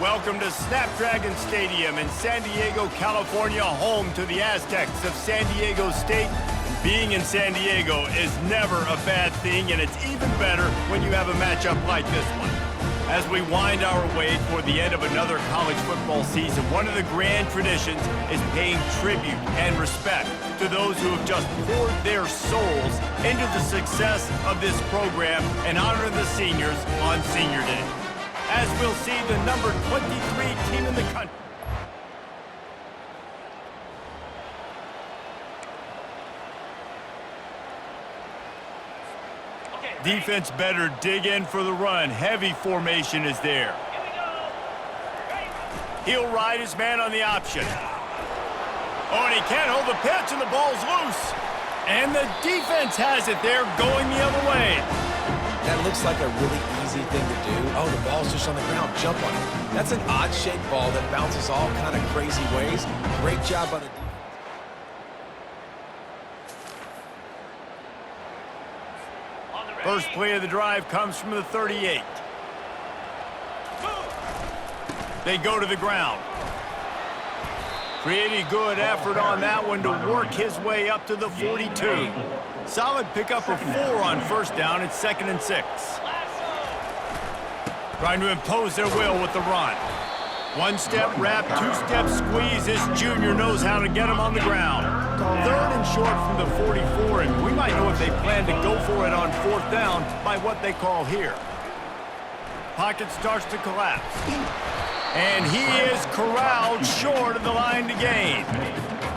Welcome to Snapdragon Stadium in San Diego, California, home to the Aztecs of San Diego State. Being in San Diego is never a bad thing, and it's even better when you have a matchup like this one. As we wind our way toward the end of another college football season, one of the grand traditions is paying tribute and respect to those who have just poured their souls into the success of this program and honor the seniors on Senior Day. As we'll see the number 23 team in the country. Defense better dig in for the run. Heavy formation is there. He'll ride his man on the option. Oh, and he can't hold the pitch, and the ball's loose. And the defense has it there, going the other way. That looks like a really easy thing to do. Oh, the ball's just on the ground. Jump on it. That's an odd-shaped ball that bounces all kind of crazy ways. Great job by the defense. First play of the drive comes from the 38. They go to the ground. Pretty good effort on that one to work his way up to the 42. Solid pickup of 4 on first down. It's 2nd and 6. Trying to impose their will with the run. One-step wrap, two-step squeeze. This junior knows how to get him on the ground. 3rd and short from the 44, and we might know if they plan to go for it on 4th down by what they call here. Pocket starts to collapse. And he is corralled short of the line to gain.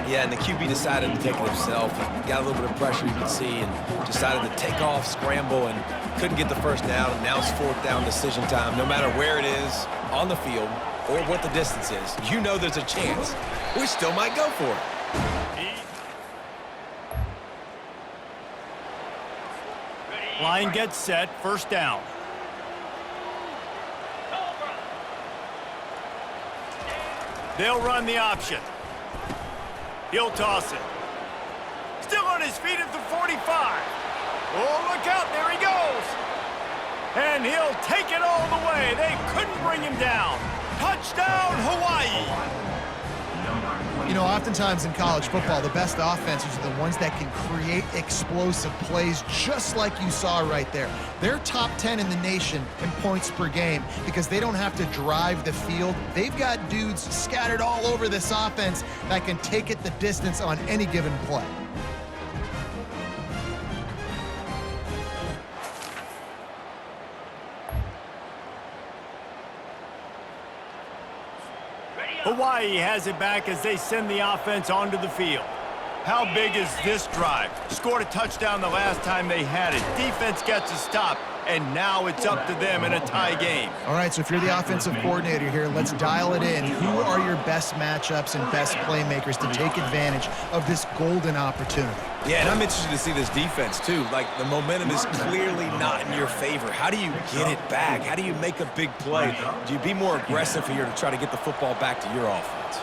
Yeah, and the QB decided to take it himself. He got a little bit of pressure, you can see, and decided to take off, scramble, and couldn't get the first down. And now it's 4th down decision time. No matter where it is on the field or what the distance is, you know there's a chance. We still might go for it. Line gets set, 1st down. They'll run the option. He'll toss it. Still on his feet at the 45. Oh, look out, there he goes. And he'll take it all the way. They couldn't bring him down. Touchdown, Hawaii. You know, oftentimes in college football, the best offenses are the ones that can create explosive plays just like you saw right there. They're top 10 in the nation in points per game because they don't have to drive the field. They've got dudes scattered all over this offense that can take it the distance on any given play. Hawaii has it back as they send the offense onto the field. How big is this drive? Scored a touchdown the last time they had it. Defense gets a stop, and now it's up to them in a tie game. All right, so if you're the offensive coordinator here, let's dial it in. Who are your best matchups and best playmakers to take advantage of this golden opportunity? Yeah, and I'm interested to see this defense, too. Like, the momentum is clearly not in your favor. How do you get it back? How do you make a big play? Do you be more aggressive here to try to get the football back to your offense?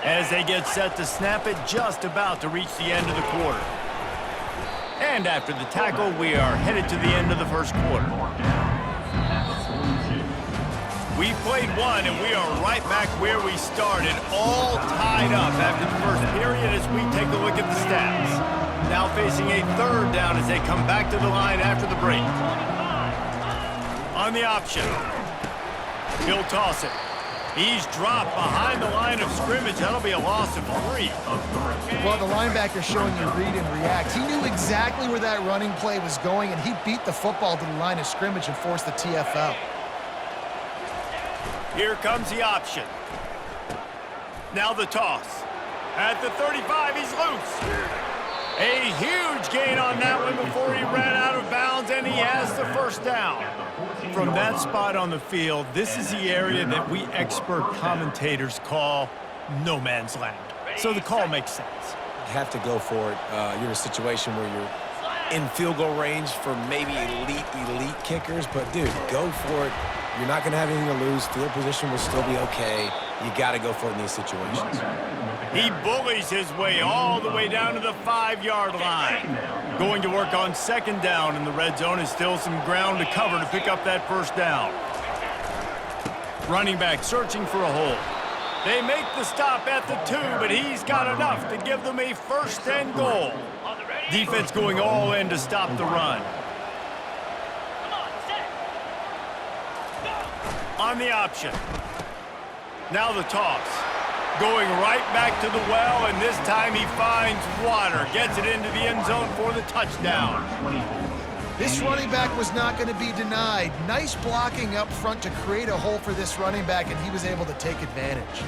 As they get set to snap it, just about to reach the end of the quarter. And after the tackle, we are headed to the end of the 1st quarter. We've played one, and we are right back where we started, all tied up after the 1st period as we take a look at the stats. Now facing a 3rd down as they come back to the line after the break. On the option. He'll toss it. He's dropped behind the line of scrimmage. That'll be a loss of 3. Well, the linebacker's showing you read and react. He knew exactly where that running play was going, and he beat the football to the line of scrimmage and forced the TFL. Here comes the option. Now the toss. At the 35, he's loose. A huge gain on that one before he ran out of bounds, and he has the 1st down. From that spot on the field, this is the area that we expert commentators call no man's land. So the call makes sense. You have to go for it. You're in a situation where you're in field goal range for maybe elite kickers, but dude, go for it. You're not going to have anything to lose. Field position will still be okay. You got to go for it in these situations. He bullies his way all the way down to the 5-yard line. Going to work on 2nd down in the red zone. Is still some ground to cover to pick up that 1st down. Running back searching for a hole. They make the stop at the 2, but he's got enough to give them a 1st and goal. Defense going all in to stop the run. On the option. Now the toss. Going right back to the well, and this time he finds water. Gets it into the end zone for the touchdown. This running back was not going to be denied. Nice blocking up front to create a hole for this running back, and he was able to take advantage.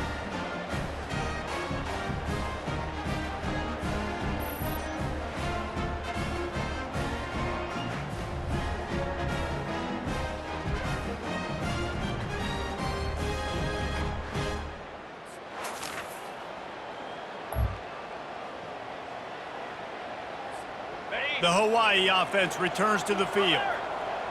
The Hawai'i offense returns to the field.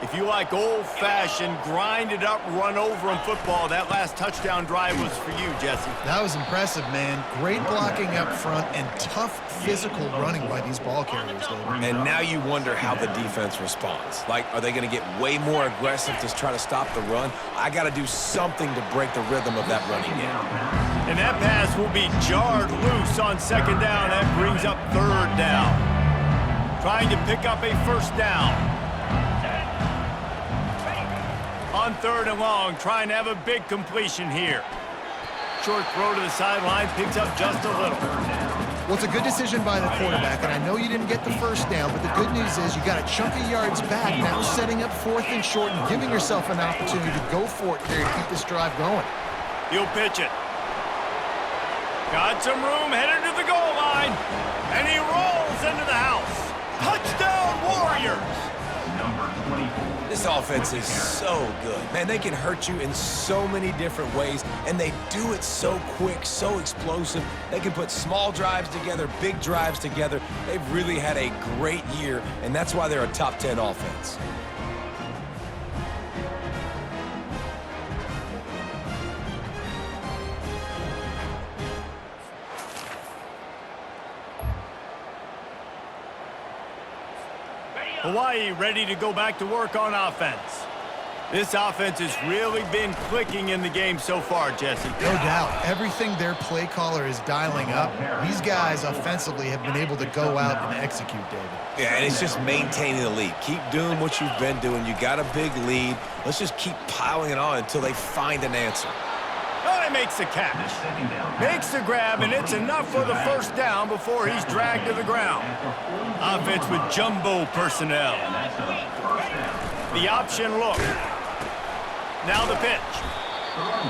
If you like old-fashioned, grind-it-up, run-over-'em football, that last touchdown drive was for you, Jesse. That was impressive, man. Great blocking up front and tough physical running by these ball carriers, David. And now you wonder how the defense responds. Like, are they going to get way more aggressive to try to stop the run? I got to do something to break the rhythm of that running game. And that pass will be jarred loose on 2nd down. That brings up 3rd down. Trying to pick up a 1st down. On 3rd and long, trying to have a big completion here. Short throw to the sideline, picks up just a little. Well, it's a good decision by the quarterback, and I know you didn't get the 1st down, but the good news is you got a chunk of yards back, now setting up 4th and short and giving yourself an opportunity to go for it here to keep this drive going. He'll pitch it. Got some room, headed to the goal line, and he rolls into the house. Touchdown, Warriors! This offense is so good. Man, they can hurt you in so many different ways, and they do it so quick, so explosive. They can put small drives together, big drives together. They've really had a great year, and that's why they're a top 10 offense. Hawai'i ready to go back to work on offense. This offense has really been clicking in the game so far, Jesse. No doubt. Everything their play caller is dialing up, these guys offensively have been able to go out and execute, David. Yeah, and it's just maintaining the lead. Keep doing what you've been doing. You got a big lead. Let's just keep piling it on until they find an answer. Oh, he makes the catch. Makes the grab, and it's enough for the 1st down before he's dragged to the ground. Offense with jumbo personnel. The option look. Now the pitch.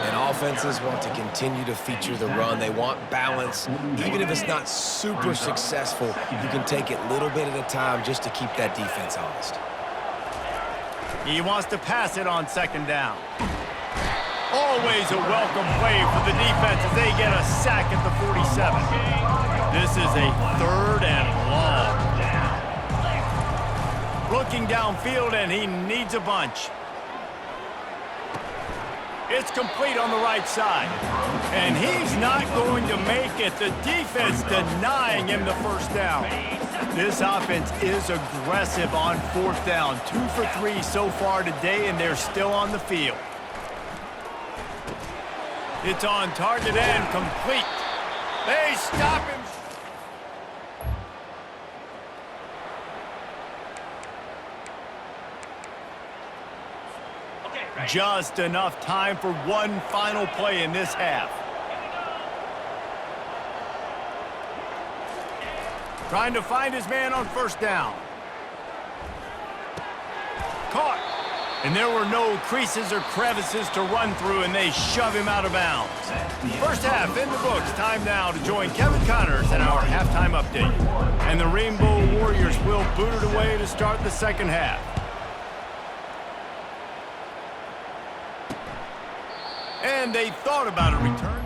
And offenses want to continue to feature the run. They want balance. Even if it's not super successful, you can take it little bit at a time just to keep that defense honest. He wants to pass it on 2nd down. Always a welcome play for the defense as they get a sack at the 47. This is a 3rd and long. Looking downfield, and he needs a bunch. It's complete on the right side. And he's not going to make it. The defense denying him the 1st down. This offense is aggressive on 4th down. 2 for 3 so far today, and they're still on the field. It's on target and complete. They stop him. Just enough time for one final play in this half. Trying to find his man on 1st down. Caught. And there were no creases or crevices to run through, and they shove him out of bounds. 1st half in the books. Time now to join Kevin Connors in our halftime update. And the Rainbow Warriors will boot it away to start the 2nd half. And they thought about a return.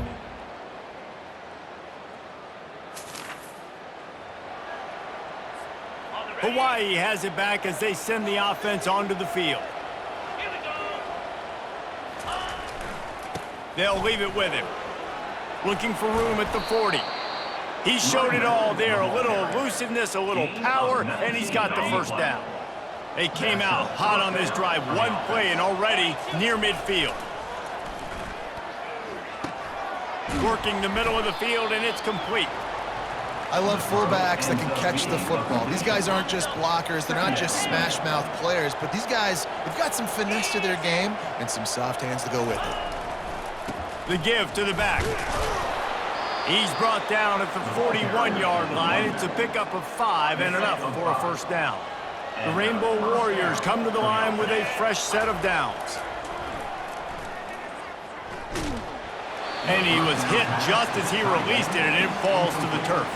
Hawai'i has it back as they send the offense onto the field. They'll leave it with him. Looking for room at the 40. He showed it all there. A little elusiveness, a little power, and he's got the 1st down. They came out hot on this drive. One play and already near midfield. Working the middle of the field, and it's complete. I love fullbacks that can catch the football. These guys aren't just blockers. They're not just smash-mouth players, but these guys, they've got some finesse to their game and some soft hands to go with it. The give to the back. He's brought down at the 41-yard line. It's a pickup of 5 and enough for a first down. The Rainbow Warriors come to the line with a fresh set of downs. And he was hit just as he released it, and it falls to the turf.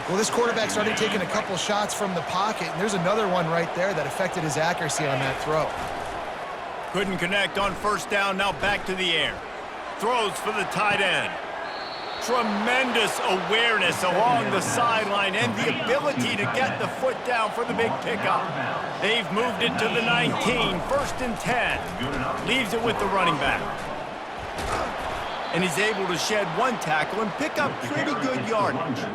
Well, this quarterback started taking a couple shots from the pocket, and there's another one right there that affected his accuracy on that throw. Couldn't connect on first down, now back to the air. Throws for the tight end. Tremendous awareness along the sideline and the ability to get the foot down for the big pickup. They've moved it to the 19, 1st and 10. Leaves it with the running back. And he's able to shed one tackle and pick up pretty good yardage.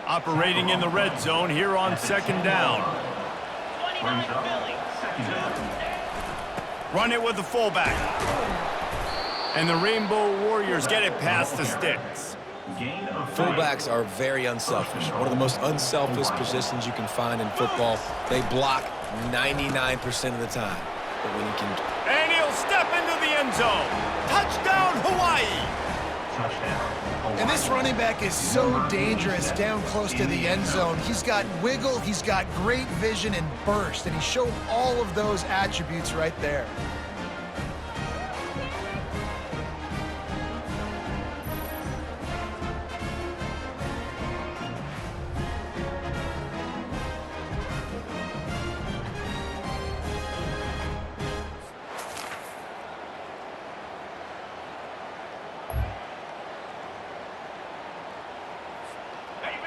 Operating in the red zone here on 2nd down. Run it with the fullback. And the Rainbow Warriors get it past the sticks. Fullbacks are very unselfish. One of the most unselfish positions you can find in football. They block 99% of the time. But when you can... And he'll step into the end zone. Touchdown, Hawaii! And this running back is so dangerous down close to the end zone. He's got wiggle, he's got great vision and burst, and he showed all of those attributes right there.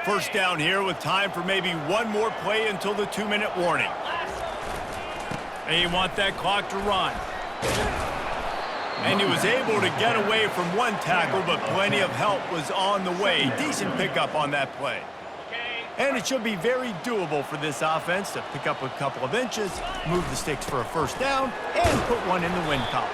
First down here with time for maybe one more play until the 2-minute warning. They want that clock to run. And he was able to get away from one tackle, but plenty of help was on the way. Decent pickup on that play. And it should be very doable for this offense to pick up a couple of inches, move the sticks for a first down, and put one in the win column.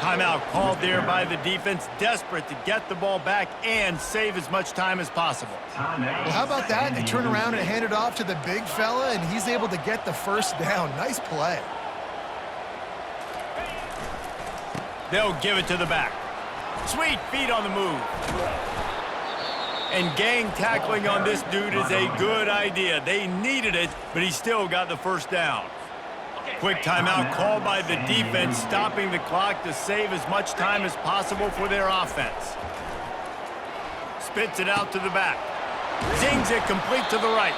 Timeout called there by the defense, desperate to get the ball back and save as much time as possible. Well, how about that? They turn around and hand it off to the big fella, and he's able to get the first down. Nice play. They'll give it to the back. Sweet feet on the move. And gang tackling on this dude is a good idea. They needed it, but he still got the first down. Quick timeout called by the defense, stopping the clock to save as much time as possible for their offense. Spits it out to the back. Zings it complete to the right.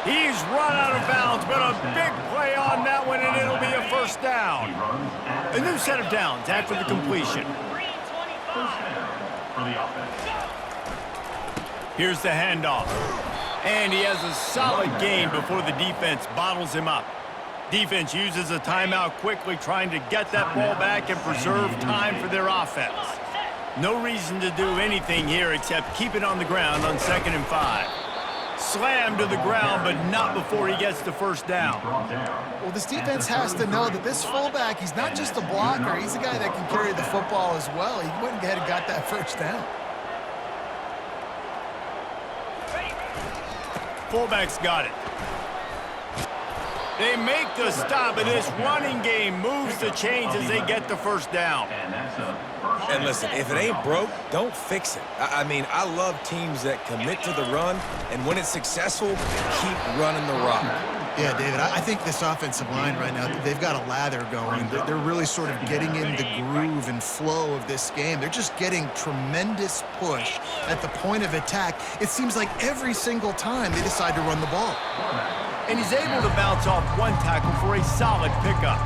He's run out of bounds, but a big play on that one, and it'll be a first down. A new set of downs after the completion. Here's the handoff. And he has a solid gain before the defense bottles him up. Defense uses a timeout quickly, trying to get that ball back and preserve time for their offense. No reason to do anything here except keep it on the ground on 2nd and 5. Slammed to the ground, but not before he gets the first down. Well, this defense has to know that this fullback, he's not just a blocker. He's a guy that can carry the football as well. He went ahead and got that first down. Fullback's got it. They make the stop, and this running game moves the chains as they get the first down. And listen, if it ain't broke, don't fix it. I mean, I love teams that commit to the run, and when it's successful, keep running the rock. Yeah, David, I think this offensive line right now, they've got a lather going. They're really sort of getting in the groove and flow of this game. They're just getting tremendous push at the point of attack. It seems like every single time they decide to run the ball. And he's able to bounce off one tackle for a solid pickup.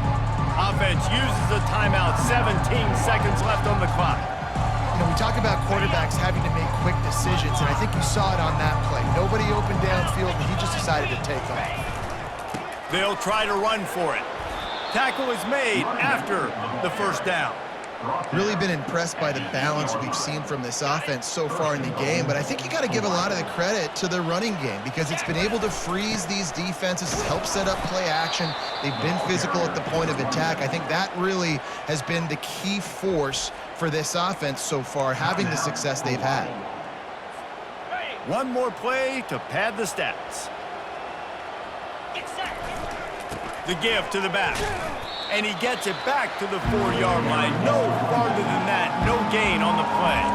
Offense uses a timeout, 17 seconds left on the clock. You know, we talk about quarterbacks having to make quick decisions, and I think you saw it on that play. Nobody opened downfield, and he just decided to take off. They'll try to run for it. Tackle is made after the first down. Really been impressed by the balance we've seen from this offense so far in the game, but I think you got to give a lot of the credit to the running game because it's been able to freeze these defenses, help set up play action. They've been physical at the point of attack. I think that really has been the key force for this offense so far, having the success they've had. One more play to pad the stats. The give to the back. And he gets it back to the 4-yard line. No farther than that, no gain on the play.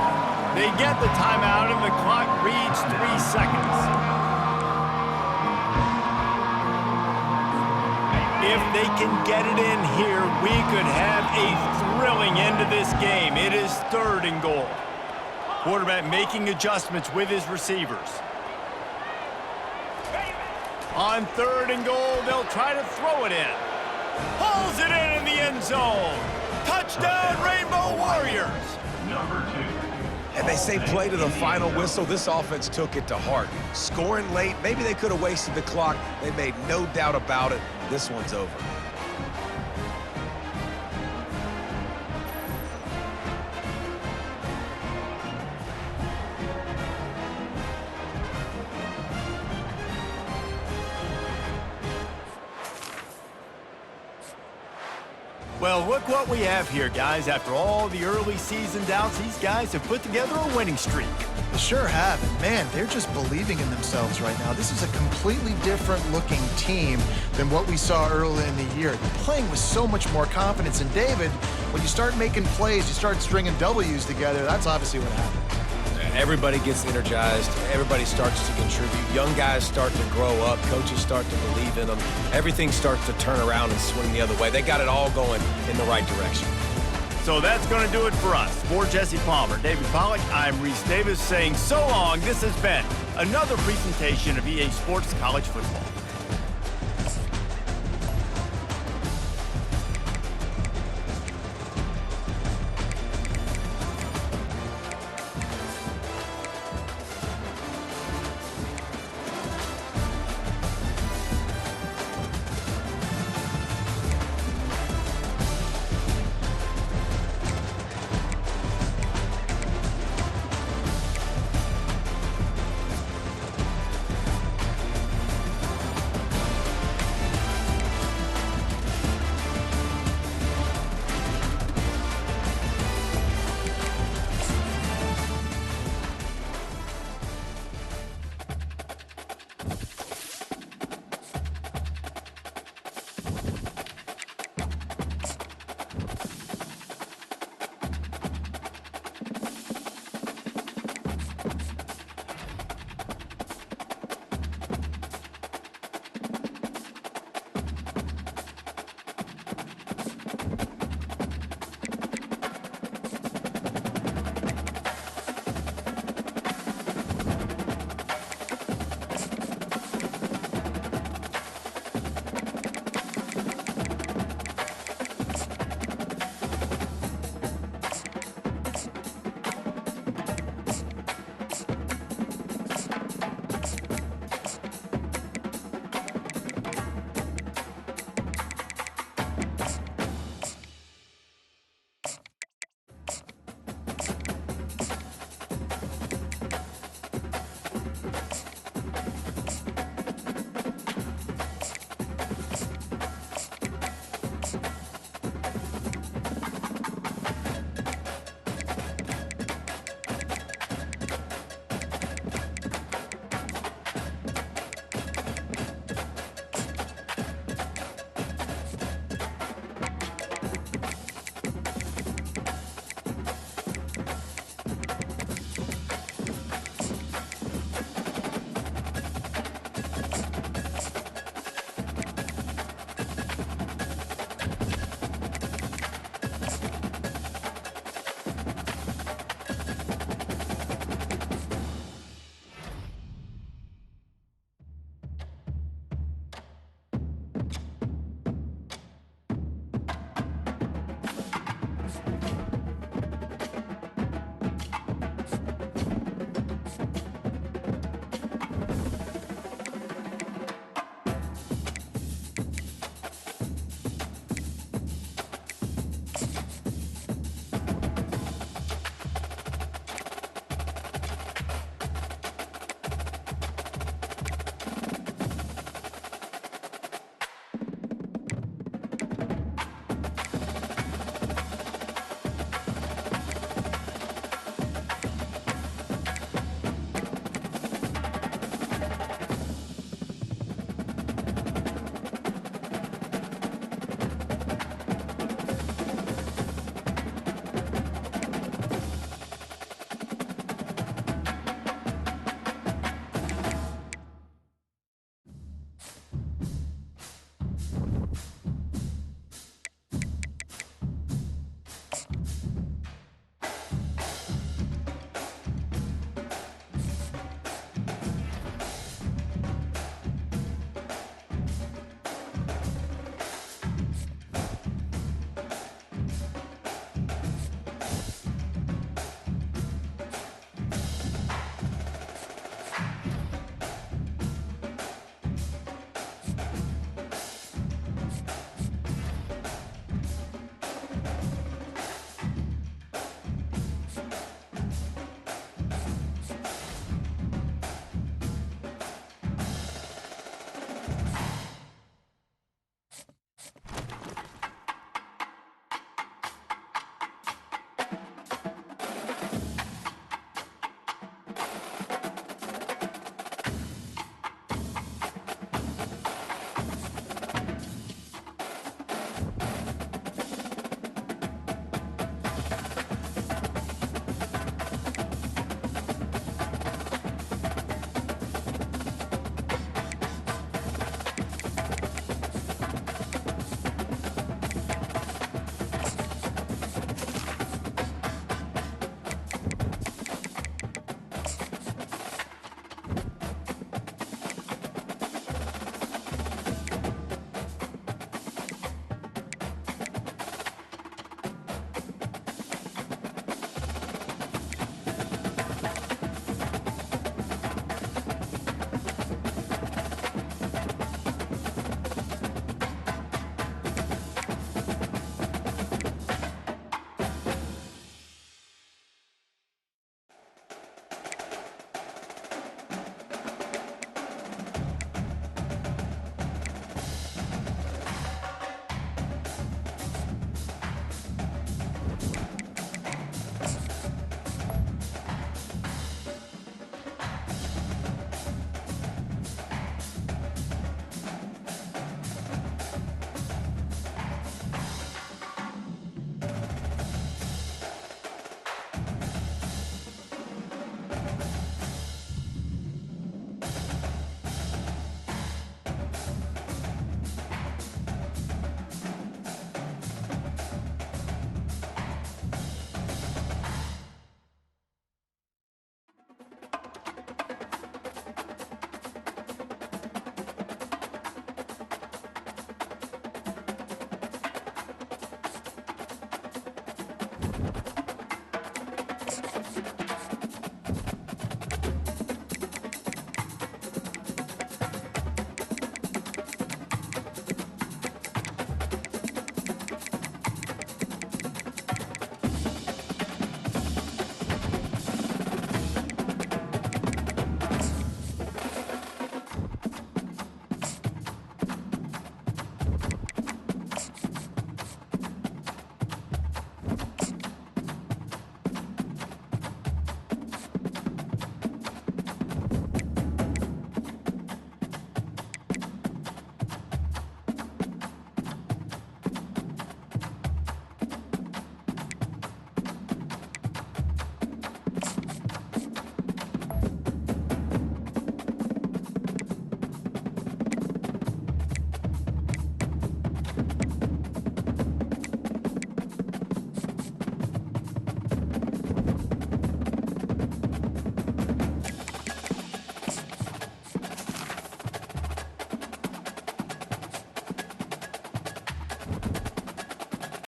They get the timeout and the clock reads 3 seconds. If they can get it in here, we could have a thrilling end to this game. It is 3rd and goal. Quarterback making adjustments with his receivers. On 3rd and goal, they'll try to throw it in. Pulls it in the end zone. Touchdown, Rainbow Warriors. And they say play to the final whistle. This offense took it to heart. Scoring late, maybe they could have wasted the clock. They made no doubt about it. This one's over. Well, look what we have here, guys. After all the early season doubts, these guys have put together a winning streak. They sure have. And man, they're just believing in themselves right now. This is a completely different looking team than what we saw early in the year. They're playing with so much more confidence. And David, when you start making plays, you start stringing W's together, that's obviously what happened. Everybody gets energized. Everybody starts to contribute. Young guys start to grow up. Coaches start to believe in them. Everything starts to turn around and swing the other way. They got it all going in the right direction. So that's going to do it for us. For Jesse Palmer, David Pollack, I'm Reese Davis saying so long. This has been another presentation of EA Sports College Football.